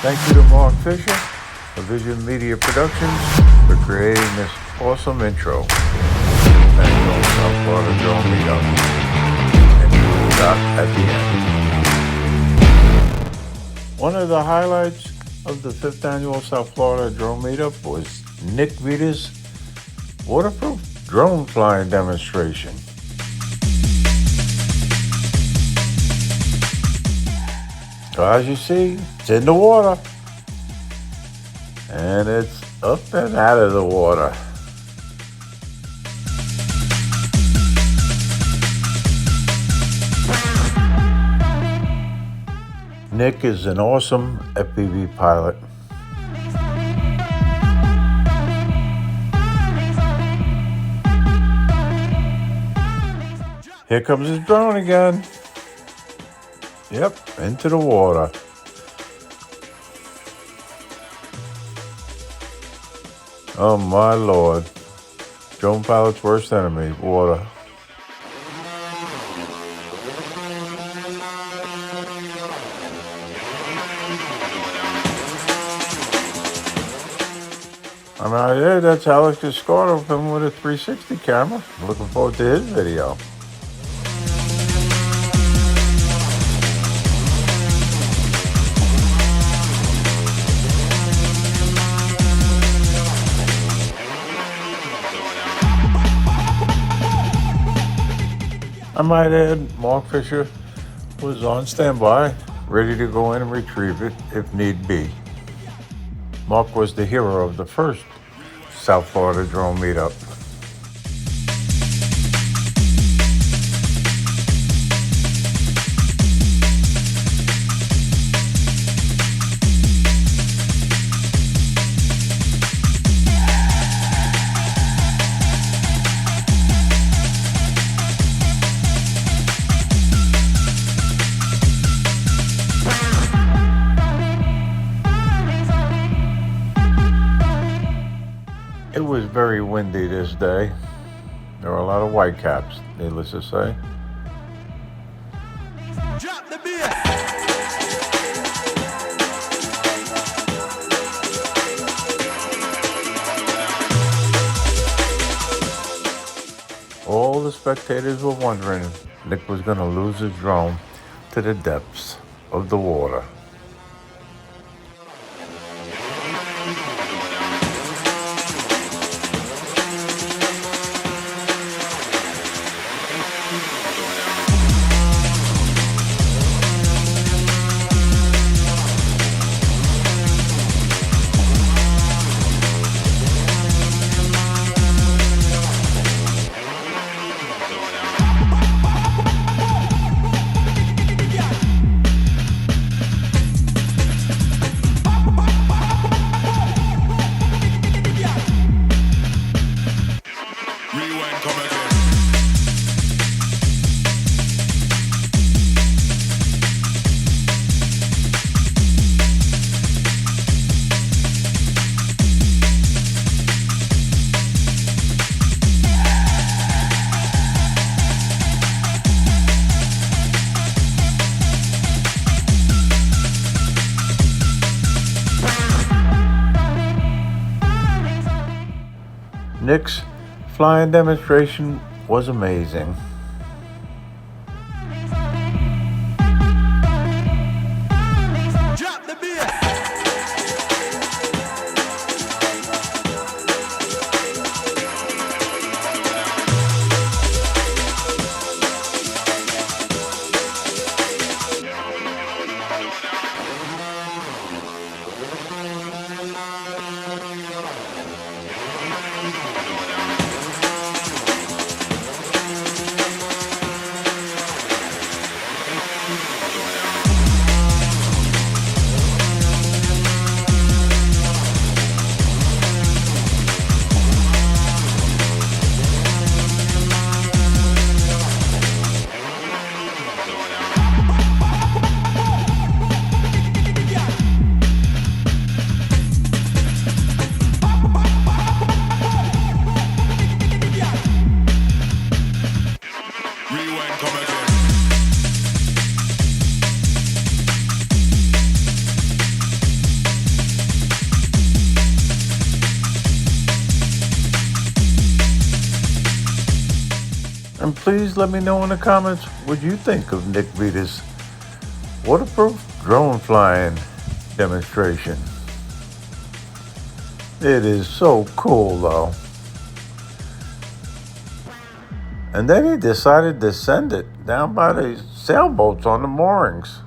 Thank you to Mark Fisher of Vision Media Productions for creating this awesome intro. Annual South Florida Drone Meetup. And stop at the end. One of the highlights of the 5th Annual South Florida Drone Meetup was Nick Vida's waterproof drone flying demonstration. So as you see, it's in the water. And it's up and out of the water. Nick is an awesome FPV pilot. Here comes his drone again. Yep, into the water. Oh my Lord. Drone pilot's worst enemy, water. I'm out here, that's Alex Escardo of him with a 360 camera. Looking forward to his video. I might add, Mark Fisher was on standby, ready to go in and retrieve it if need be. Mark was the hero of the first South Florida Drone Meetup. It was very windy this day. There were a lot of whitecaps, needless to say. Drop the beat. All the spectators were wondering if Nick was going to lose his drone to the depths of the water. Nick's flying demonstration was amazing. Drop the beat. And please let me know in the comments what you think of Nick Vida's waterproof drone flying demonstration. It is so cool though. And then he decided to send it down by the sailboats on the moorings.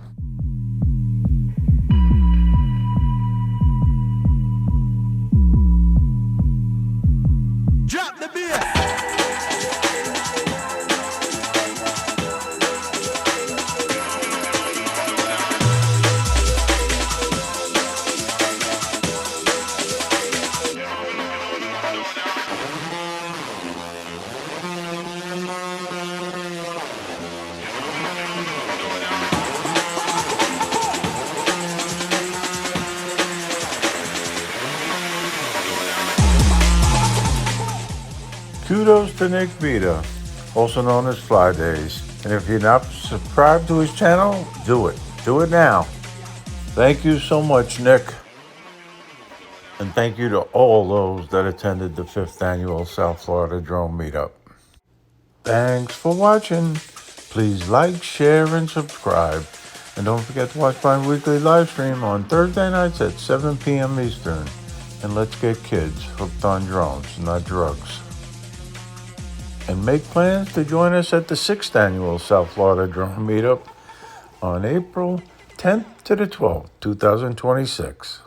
Drop the beat. Kudos to Nick Vida, also known as FlyDaze. And if you're not subscribed to his channel, do it. Do it now. Thank you so much, Nick. And thank you to all those that attended the 5th annual South Florida Drone Meetup. Thanks for watching. Please like, share, and subscribe. And don't forget to watch my weekly live stream on Thursday nights at 7 p.m. Eastern. And let's get kids hooked on drones, not drugs. And make plans to join us at the 6th annual South Florida Drone Meetup on April 10th to the 12th, 2026.